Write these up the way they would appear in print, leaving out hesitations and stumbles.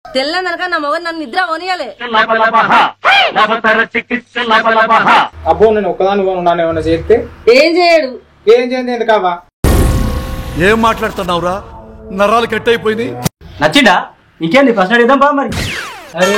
తెల్లనక నా మొగ నన్ను నిద్ర పోనీయాలే. అబ్బో నేను ఒక్కదాన్ని ఉన్నాను, ఏమన్నా చేస్తే ఏం చేయడు. ఏం చేయండి ఎందుకవ్వా? ఏం మాట్లాడుతున్నావురా? నరాలు కట్ అయిపోయింది. నచ్చిందా? ఇంకేంది ఫస్ట్ అడిగిద్దాం బా మరి. అరే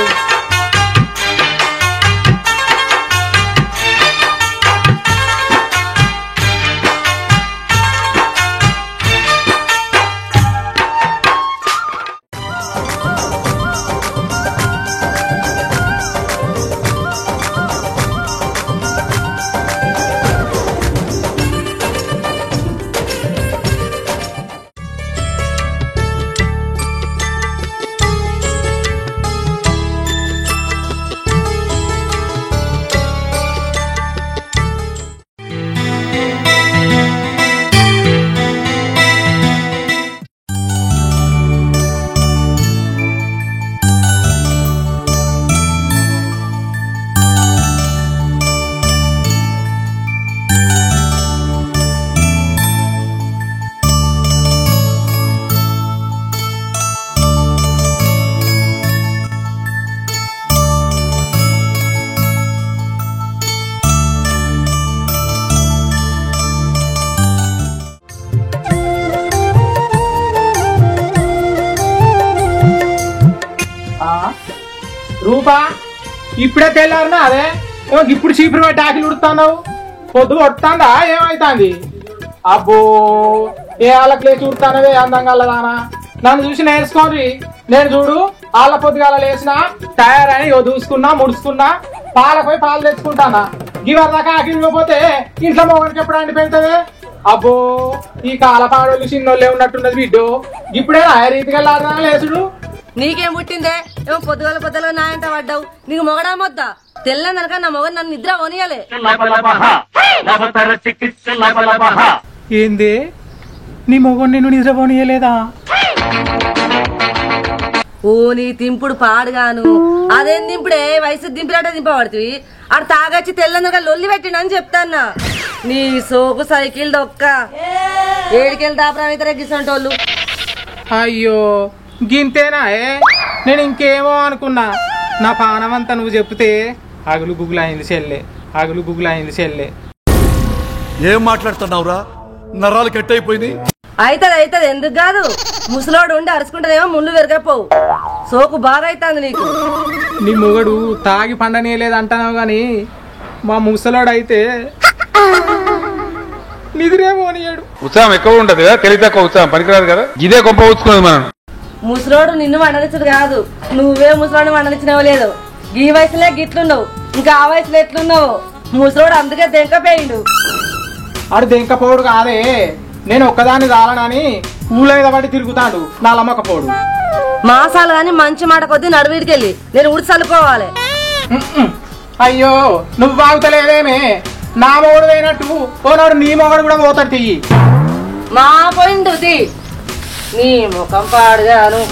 రూపా ఇప్పుడే తెల్లారునా? అదే ఇప్పుడు చీపురు పెట్టి ఆకిలి ఉడుతున్నావు, పొద్దు కొడుతుందా ఏమైతుంది? అబ్బో ఏ వాళ్ళకి లేచి ఉడుతానవే అందంగా దానా, నన్ను చూసి నేర్చుకోండి. నేను చూడు వాళ్ళ పొద్దుగాల లేచిన తయారని దూసుకున్నా ముడుచుకున్నా పాలపోయి పాలు తెచ్చుకుంటానా. ఇవరి దాకా ఆకిలి పోతే ఇంట్లో మొగనికి ఎప్పుడు అండి పెడుతుంది? అబ్బో ఈ కాలపాడోళ్ళు చిన్నోళ్ళే ఉన్నట్టున్నది బిడ్డు. ఇప్పుడే రీతిగా వెళ్ళారా లేచుడు? నీకేం పుట్టిందే? ఏమో పొద్దుగల నాయంట పడ్డావు. నీకు మొగడా మొద్దా? తెల్లనక నా మొగ నన్ను నిద్ర పోనీయాలే. ఏంది నీ మొగడు నిన్ను నిద్ర పోనీయలేదా? ఓ నీ తింపుడు పాడుగాను. అదేం దింపుడే? వయసు దింపినట్టే దింపబడుతుంది. ఆడు తాగొచ్చి తెల్లనక లొల్లి పెట్టిండని చెప్తాన్నా. నీ సోకు సైకిల్ దొక్క ఏడికెళ్ళి దాపరా గిసంటోళ్ళు. అయ్యో గింతేనా? నేను ఇంకేమో అనుకున్నా. నా పానమంతా నువ్వు చెప్తే అగులు గుగులు అయింది చెల్లె, అగులు గుగులు అయింది చెల్లె. ఏం మాట్లాడుతున్నావురా? నరాలు కట్ అయిపోయింది. అయితది ఎందుకు కాదు. ముసలోడు ఉండి అరుచుకుంటేనేమో ముళ్ళు విరగపోవు. సోకు బాగా అవుతుంది నీకు. నీ మొగడు తాగి పండనీయలేదు అంటున్నావు గాని మా ముసలోడు అయితే నిద్రే పోనీయాడు. ఉత్సాహం ఎక్కువ ఉంటది కదా, తెలివి తక్కువ ఉత్సాహం పనికిరాదు కదా. ఇదే గొప్ప ఊచుకున్నది మనం. ముసలోడు నిన్ను వండనిచ్చడు కాదు, నువ్వే ముసలోడు వండనిచ్చినవో లేదు. ఈ వయసులే గిట్లున్నావు, ఇంకా ఆ వయసులో ఎట్లున్నావు? ముసలోడు అందుకే దెంకపోయిండు. ఆడు దెంకపోడు కాదే, నేను ఒక్కదాన్ని చాలనని ఊళ్ళ మీద పడి తిరుగుతాడు నా లమ్మకపోడు. మాసాలు గాని మంచి మాట కొద్ది నడువీడికెళ్ళి నేను ఉడి చల్లుకోవాలి. అయ్యో నువ్వు బాగుతలేదేమే, నా మొగడు పోయినట్టు ఓనాడు నీ మొగడు కూడా పోతాడు. తీయి మా పోయిండు తీ, నీ ముఖం పాడుగాను.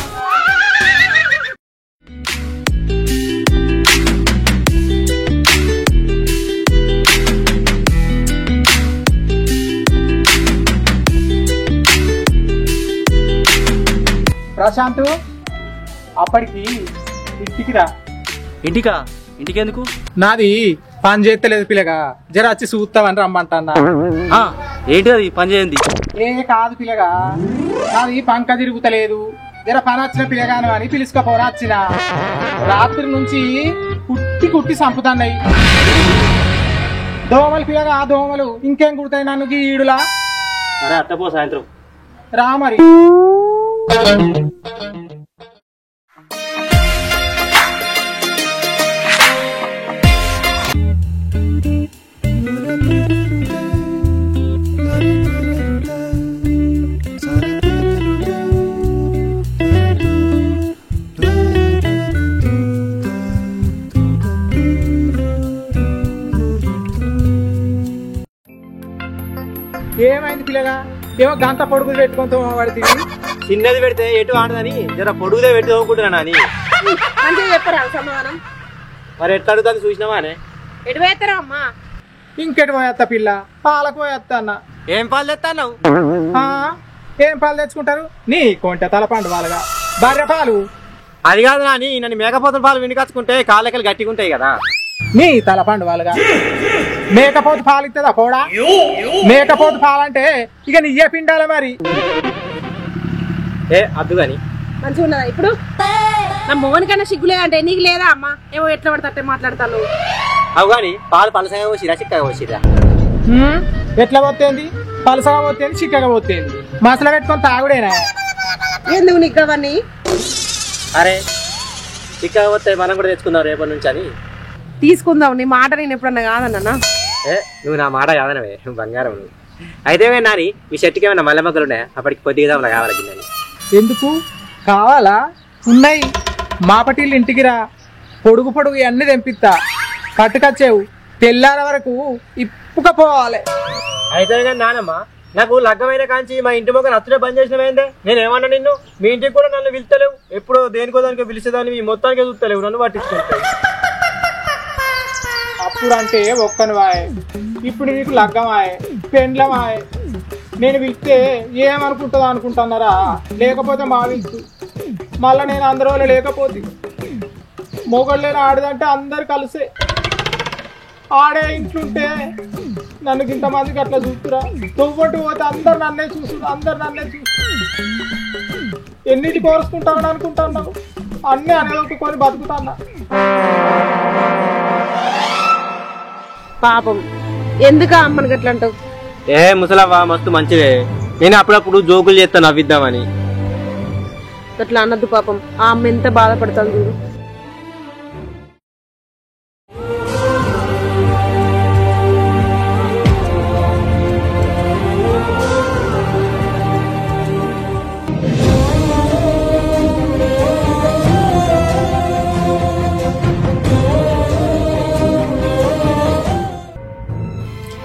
ప్రశాంత్ అప్పటికి ఇంటికి రా. ఇంటికా? ఇంటికెందుకు? నాది పని చేస్తలేదు పిల్లగా, జర వచ్చి చూస్తావని రమ్మంటన్నా. ఏంటి అది పని చేయండి? ఏ కాదు పిల్లగా, నాది పంక తిరుగుతలేదు, జర పని వచ్చిన పిల్లగాను అని పిలుచుకపోరా వచ్చిన. రాత్రి నుంచి కుట్టి కుట్టి చంపుతాన్నాయి దోమలు పిల్లగా. దోమలు ఇంకేం కుడతాయి నన్ను ఈడులా. అరే అత్తపో సాయంత్రం రా మరి. ఏమైంది పిల్లగా? ఏమో గంట పొడుగులు పెట్టుకుంటూ పడితే చిన్నది పెడితే ఎటు ఆడదని జర పొడుగుదే పెట్టి తోముకుంటున్నా అని చెప్పరా సమాధానం. మరి ఎట్లా అడుగుతుంది చూసినావా? ఎటు పోయేస్తారా అమ్మా? ఇంకెటు పోయేస్తా పిల్ల, పాలకు పోయేస్తా అన్న. ఏం పాలు తెస్తాను? ఏం పాలు తెచ్చుకుంటారు? నీ కొంట తలపండు వాళ్ళగా బర్రె పాలు. అది కాదు నాని, నన్ను మేకపోతుల పాలు వినికచ్చుకుంటే కాళ్ళకెళ్ళి గట్టిగా ఉంటాయి కదా. నీ తలపండు వాళ్ళగా మేకపోతు పాలు ఇస్తుందా కూడా? మేకపోతు పాలంటే ఇక నీయే పిండాలి మరి. ఏ అద్దు గాని మంచిగా ఉన్నదా ఇప్పుడు? నా మోనికన్నా సిగ్గులేదంటే నీకు లేదా అమ్మా? ఏమో ఎట్లా పడితే మాట్లాడతాను. అవు కానీ పాలు పలసగా పోసిరా చిక్కగా పోసిరా? ఎట్లా పోతేంది? పలసగా పోతేంది, చిక్కగా పోతేంది? మసలు పెట్టుకొని తాగుడేనా? ఎందుకు నీకు అవన్నీ? అరే చిక్కగా పోతే మనం కూడా తెచ్చుకుందాం రేపటి నుంచి అని. తీసుకుందాం, నీ మాట నేను ఎప్పుడన్నా కాదన్నా. ఏ నువ్వు నా మాట కాదనవే, నువ్వు బంగారం నువ్వు. అయితే నాని మీ చెట్టుకి ఏమైనా మల్లె మొక్కలు ఉన్నాయా? అప్పటికి కొద్దిగా కావాలి గిన్నెని. ఎందుకు కావాలా? ఉన్నాయి. మాపటిల్లు ఇంటికి రా, పొడుగు పొడుగు అన్ని తెంపిస్తా. కట్టుకొచ్చేవు తెల్లార వరకు ఇప్పుకపోవాలి. అయితే కానీ నానమ్మ, నాకు లగ్గమైన కాంచి మా ఇంటి మొక్క నచ్చుడే బంద్ చేసినవేందే? నేను ఏమన్నా నిన్ను? మీ ఇంటికి కూడా నన్ను పిలుస్తలేవు. ఎప్పుడు దేనికో దానికో పిలిచేదాన్ని, మీ మొత్తానికే చూస్తలేవు, నన్ను పట్టించుకుంటావు. అప్పుడు అంటే ఒక్కను వాయే, ఇప్పుడు నీకు లగ్గమాయే, పెండ్లమాయే. నేను పిలిస్తే ఏమనుకుంటుందో అనుకుంటున్నారా? లేకపోతే మా వింటు మళ్ళీ నేను అందరూ లేకపోతే మొగళ్ళని ఆడదంటే అందరు కలిసే ఆడే ఇంట్లుంటే నన్ను ఇంతమందికి అట్లా చూస్తురా. తొవ్వటి పోతే అందరు నన్నే చూస్తున్నారు, అందరు నన్నే చూస్తున్నారు. ఎన్నిటి కోరుకుంటానని అనుకుంటున్నావు? అన్నీ అనేదొక్కుని బతుకుతున్నా. పాపం ఎందుకు అమ్మని అట్లా అంటావు? ఏ ముసలవ్వ మస్తు మంచిదే, నేను అప్పుడప్పుడు జోకులు చేస్తాను నవ్విద్దామని. అట్లా అన్నద్దు పాపం, ఆ అమ్మ ఎంత బాధపడతాను చూడు.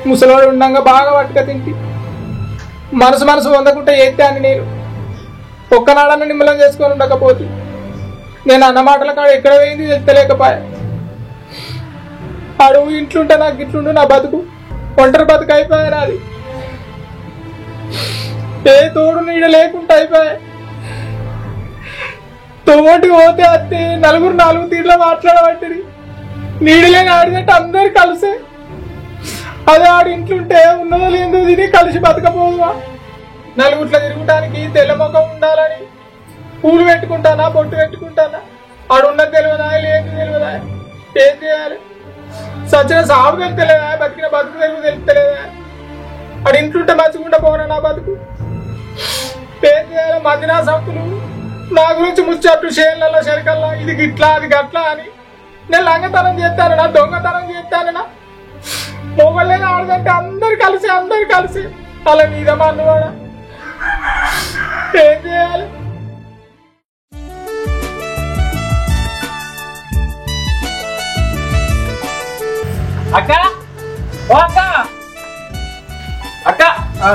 ముసలోడు ఉండగా బాగా పట్టుక తింటి మనసు వందకుంటే ఎత్తే అని నేను ఒక్కనాడన్న నిమ్మలం చేసుకొని ఉండకపోతే నేను అన్న మాటల కాడ ఎక్కడ పోయింది తెలియకపోయా. అడుగు ఇంట్లుంటే నాకు ఇట్లుండు నా బతుకు ఒంటరి బతుకు అయిపోయా. నాది ఏ తోడు నీడ లేకుండా అయిపోయా. తోటి పోతే అత్తే నలుగురు నాలుగు తీర్లో మాట్లాడబట్టి నీడలేని ఆడినట్టు అందరు కలిసే. అదే ఆడు ఇంట్లుంటే ఉన్నదో లేదో తిని కలిసి బతకపోదువా? నలుగుట్ల తిరుగుటానికి తెల్ల ముఖం ఉండాలని పూలు పెట్టుకుంటానా, బొట్టు పెట్టుకుంటానా? ఆడున్నది తెలియదా, లేదు తెలియదా? ఏం చేయాలి? సచిన సాగు తెలుస్తలేదా, బతికిన బతుకు తెలుగు తెలుస్తలేదా? ఆడు ఇంట్లుంటే మంచిగుండా పోనా నా బతుకు? ఏం చేయాలి? మదినా సంతులు నా గురించి ముచ్చట్టు షేర్లలో షరికల్లా ఇది గిట్లా అది గట్లా అని నేను లంగతనం చేస్తానన్నా, దొంగతనం చేస్తానన్నా? మొగళ్ళని ఆడదంటే అందరు కలిసి అలా నీదమ్మా అన్నవాడా? ఏం చేయాలి? అక్క అక్క అక్క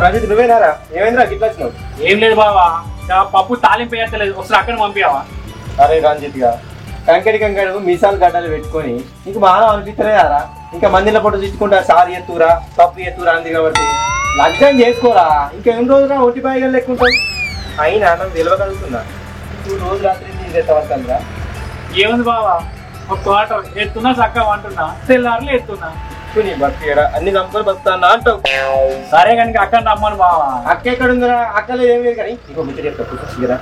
రజిత్ నువ్వేనారా? ఏమైందిరా గిట్లా వచ్చినావు? ఏం లేదు బావా, పప్పు తాలింపు వేయట్లేదు, ఒకసారి అక్కడ పంపించావా? అరే రంజిత్ గా కంకడు మీసాలు గడ్డలు పెట్టుకొని నీకు బాగా అనిపిస్తలేదారా? ఇంకా మందిలో పొట్టు తెచ్చుకుంటా సారి ఎత్తురా తప్పు ఎత్తురా అంది కాబట్టి లగ్నం చేసుకోరా. ఇంకా ఎన్ని రోజులు ఒట్టిపాయిగా లెక్కుంటావు? అయినా నాకు తెలియగలుగుతున్నా, నువ్వు రోజు రాత్రి తీసేస్తావా? ఏముంది బావా, ఒక తోట ఎత్తున్నా చక్కగా అంటున్నా, తెల్లారులు ఎత్తున్నా. నీ బతికేడా అన్ని నమ్ముకొని బతుకుతా అంటావు. సరే కనుక అక్కడ రమ్మను బావా. అక్క ఎక్కడ ఉందిరా? అక్కలో ఏం లేదు కానీ ఇంకో ముచ్చట చెప్తా.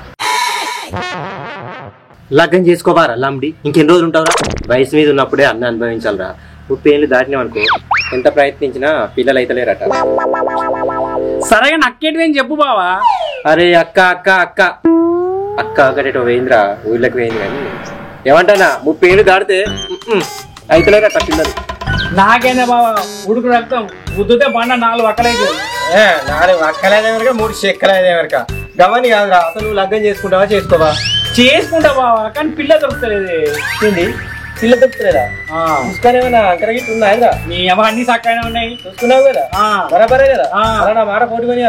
లగ్గం చేసుకోవారా లంబడి? ఇంకెన్ని రోజులు ఉంటావురా? వయసు మీద ఉన్నప్పుడే అన్న అనుభవించాలరా. 30 ఏళ్ళు దాటినామనుకో ఎంత ప్రయత్నించినా పిల్లలు అయితలేరట. సరేగా నక్కేటివేం చెప్పు బావా. అరే అక్క అక్క అక్క అక్క అక్కడేటో వేయిందిరా, ఊళ్ళకి వేయింది. కానీ ఏమంటానా 30 ఏళ్ళు దాటితే అయితలేరట పిల్లలు. నాకేందే బావా, ఉడుకు రక్తం గుద్దుతే బండ 4 అక్కలైతే. 4 అక్కలేదేమరక 3 చెక్కలేదేమరక గమని కాదురా. అసలు నువ్వు లగ్గం చేసుకుంటావా చేసుకోవా? చేసుకుంటా బావా, కానీ పిల్ల దొరుకుతలేదు. ఏంది పిల్ల దొరుకుతలేదా? చూసుకునేమన్నా అంకరగిట్టు ఉందా? నీ అమ్మ అన్ని చక్కగానే ఉన్నాయి, చూసుకున్నావు కదా, బరాబరే కదా. అలా నా మాట పోటీ కొని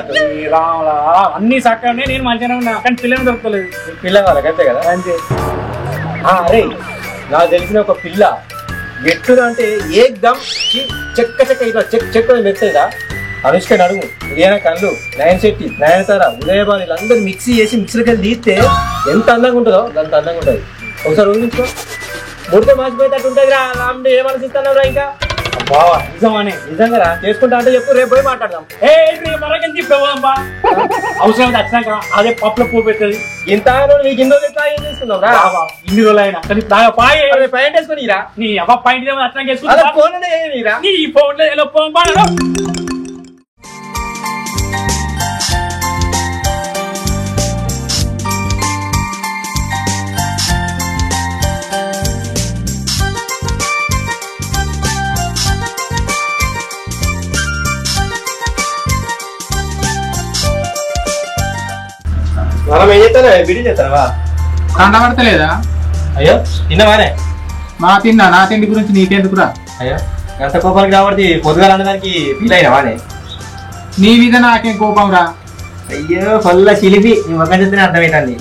రాములా అన్ని చక్కగా ఉన్నాయి, నేను మంచిగానే ఉన్నా, కానీ పిల్లని దొరుకుతలేదు. పిల్ల వాళ్ళకి అంతే కదా. అంతే. అరే నాకు తెలిసిన ఒక పిల్ల ఎట్టుగా అంటే ఏకదం చెక్క చెక్క ఇట్లా చెక్క మెత్తదా. అనుష్క నడుము, ఉదయన కళ్ళు, నయన్ శెట్టి, నయనతార, ఉదయభాను వీళ్ళందరూ మిక్సీ చేసి మిక్సీకి వెళ్ళి తీస్తే ఎంత అందంగా ఉంటుందో అంత అందంగా ఉంటుంది. ఒకసారి ఊహించుకో ముడితే మర్చిపోయేటట్టు ఉంటుంది రా రాముడు ఏమనిపిస్తున్నావు రా ఇంకా బావా నిజమానే నిజంగా రా చేసుకుంటా అంటే చెప్పు రేపు పోయి మాట్లాడదాం మరొకని చెప్పేవాళ్ళంబా అవసరం వచ్చినాక అదే పప్పులో పువ్వు పెట్టేది ఇంత నీకు ఇన్ని రోజులు ఎట్లా ఏం చేసుకున్నావు రా ఇన్ని రోజులు అయినా కానీ బాగా పాయ పాయింట్ వేసుకొని రా నీ అవ్వ పాయింట్ ఏమో అట్లా అలా చేసుకుంటా ఫోన్ రా నీ ఫోన్ లో ఎలా ఫోన్ బాగా మనం ఏం చేస్తారా బిడ్డ చేస్తారా కండబడతలేదా? అయ్యో తిన్నవానే మా తిన్నా, నా తిండి గురించి నీకెందుకురా? అయ్యో గంట కోపానికి రాబడి పొద్దుగా అనడానికి ఫీల్ అయినావానే నీ మీద నాకేం కోపం రా. అయ్యో ఫుల్ చిలిపి నీ మొక్క చెప్తే అర్థమవుతుంది.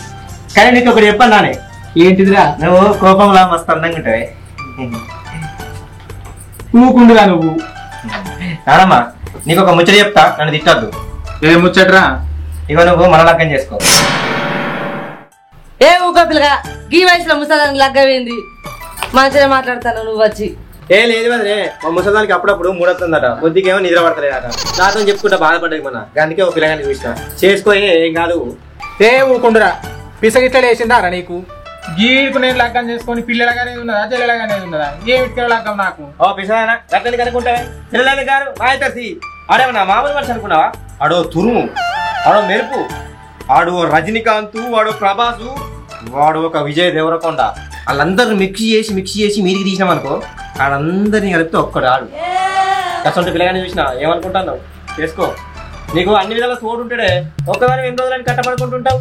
కానీ నీకు ఒకటి చెప్పాను నానే, ఏంటిదిరా? నువ్వు కోపంలా మస్తు అందంగా ఉంటావే. ఊకుండురా నువ్వు. నానమ్మా నీకు ఒక ముచ్చట చెప్తా, నన్ను తిట్టద్దు. ఏం ముచ్చట్రా? ఇక నువ్వు మన లగ్గం చేసుకో. ఏ ఊకో పిల్లగా గీ వయసులో ముసలానికి లగ్గమైంది. మంచిగా మాట్లాడతాను నువ్వు వచ్చి. ఏ లేదు వదిలే, మా ముసలానికి అప్పుడప్పుడు మూడొస్తుందట, కొద్దికేమో నిద్ర పడతలేదట. నాతో చెప్పుకుంటా బాధపడ్డది మన, అందుకే ఒక పిల్లగాని చూసిన చేసుకో ఏం కాదు. ఏ ఊకుండురా, పిసగిట్లా వేసిందా రా నీకు? గీకు నేను లగ్గం చేసుకొని పిల్లలగానే ఉన్నదా చెల్లెలగానే ఉన్నదా? ఏమిటికి లగ్గం నాకు? ఓ పిసగానా గట్లని కనుక్కుంటావే పిల్లలని గారు మాయతర్సి ఆడేమన్నా మామూలు మనిషి అనుకున్నావా? ఆడో తురుము, ఆడో మెరుపు, ఆడు రజనీకాంత్, వాడు ప్రభాసు, వాడు ఒక విజయ్ దేవరకొండ. వాళ్ళందరూ మిక్స్ చేసి మీదికి తీసినామనుకో, ఆడందరినీ కలిపితే ఒక్కడు ఆడు. కష్టం పిల్లగాని చూసినా ఏమనుకుంటున్నావు? చేసుకో, నీకు అన్ని విధాలా తోడు ఉంటాడే. ఒక్కదాని ఎన్ని రోజులని కట్టపడుకుంటుంటావు.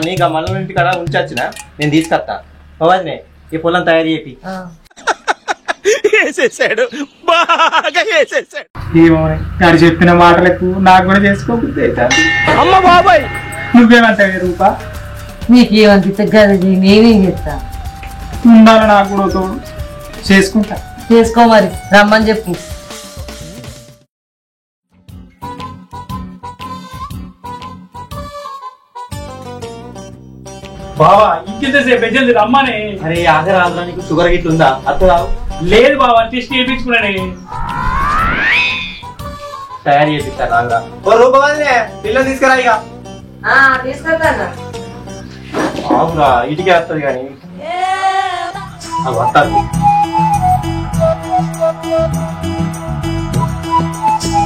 నీకు ఆ మల్ల ఇంటి కాడ ఉంచొచ్చిన నేను తీసుకొస్తా. పోవాదినే ఈ పొలం తయారు చేపి. గారు చెప్పిన మాటలకు నాకు కూడా చేసుకోబుద్ది అవుతుంది. అమ్మ బాబాయ్ నువ్వేమంటావే రూపా? నీకేమనిపిస్తే గది నేనేం చేస్తా. ఉండాలి నాకు కూడా తోడు. చేసుకుంటా. చేసుకో మరి, రమ్మని చెప్పు. బావా ఇంకెంతసేపు పెంచింది రమ్మని. అరే ఆగరాజురా, నీకు షుగర్ గిట్ ఉందా? అత్త రావు. లేదు బావా, టెస్ట్ చేయించుకున్నానే. తయారు చేపిస్తారు రాగా. ఓ రూపవాదినే పిల్లలు తీసుకురా ఇక. తీసుకెళ్తాను. అవురా ఇటుకే వస్తుంది కానీ వస్తాను.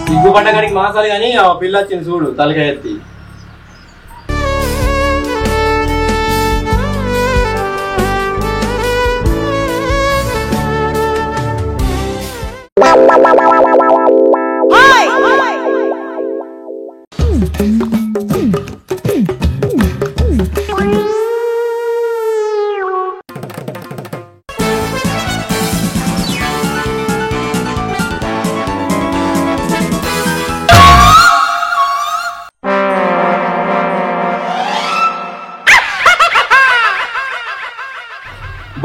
సిగ్గు పడ్డగాడికి మాసాలు కానీ ఆ పిల్ల వచ్చింది చూడు తలకాయ ఎత్తి.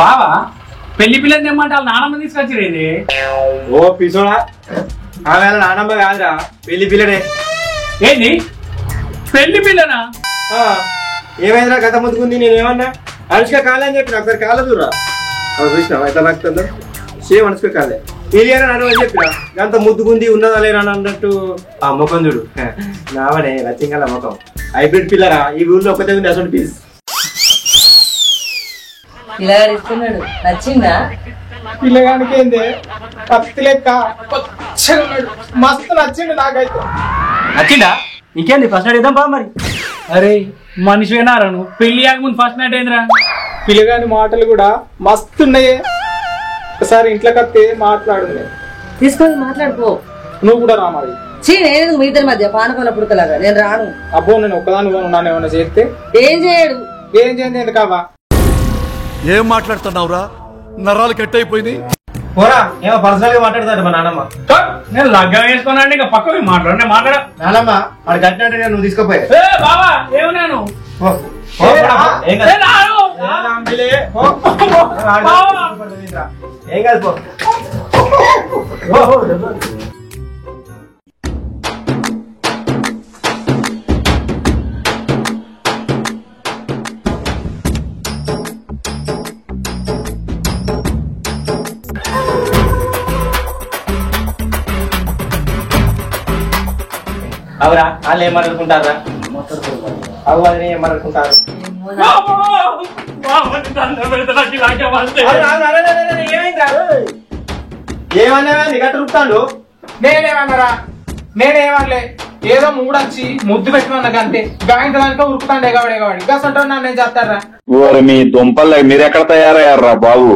బావా పెళ్లి పిల్లని తెమ్మంటే వాళ్ళ నానమ్మ తీసుకొచ్చిరేది. ఓ పిసోడా, ఆమె నానమ్మ కాదురా, పెళ్లి పిల్లడే. ఏంది పెళ్లి పిల్లనా? ఏమైందిరా గత ముద్దుకుంది? నేనేమన్నా అనుష్క కాలే అని చెప్పిన, ఒకసారి కాలే చూడరా. చూసినా ఎట్లా నాకుతుందో సేమ్ అనుష్క కాలే. పిలియనా నన్ను అని చెప్పిన, అంత ముద్దుకుంది ఉన్నదా లేనా అన్నట్టు ఆ ముఖం చూడు. నావనే నచ్చింగల ముఖం, హైబ్రిడ్ పిల్లరా. ఈ ఊళ్ళో ఒకటే ఉంది అసలు పీస్. ఇలా ఇస్తున్నాడు, నచ్చిందా? పిల్లగానికి ఏంది పత్తి లెక్క మస్తు నచ్చింది నాకైతే. నచ్చిందా? ఇంకేంది ఫస్ట్ అడిగిద్దాం బా మరి. అరే మనిషి వినారా నువ్వు? పెళ్లి ముందు ఫస్ట్ నైట్ ఏంద్రా? పిల్లగాని మాటలు కూడా మస్తు ఉన్నాయే. ఒకసారి ఇంట్లోకి వస్తే మాట్లాడు. తీసుకొని మాట్లాడుకో. నువ్వు కూడా రా మరి. నేను మీ ఇద్దరి మధ్య పానకొల పుడకలాగా నేను రాను. అబ్బో నేను ఒక్కదాని నన్ను ఏమన్నా చేస్తే ఏం చేయడు. ఏం చేయండి ఎందుకవ్వా? ఏం మాట్లాడుతున్నావురా? నరాలు కట్ అయిపోయింది. పోరా, ఏమో పర్సనల్ గా మాట్లాడతాడు మా నాన్నమ్మ. నేను లగ్గం వేసుకున్నాను ఇంకా పక్కకి మాట్లాడు. మాట్లాడ నాన్నమ్మ వాడు కట్టినట్టు నువ్వు తీసుకుపోయా. బావా ఏమన్నాను? ఏం కాదు పో. అవురా వాళ్ళు ఏమనుకుంటారా అవు అది ఏమనుకుంటారు ఏమన్నా గట్ట రుపుతాడు నేనేమన్నారా నేనేమనలే ఏదో మూడొచ్చి ముద్దు పెట్టుకున్నా అంతే గాయంత దానికో ఉరుకుతాండే ఎగవాడు గసంటో నన్ను నేను చేస్తారా మీ దుంపలు మీరెక్కడ తయారయ్యారా బాబు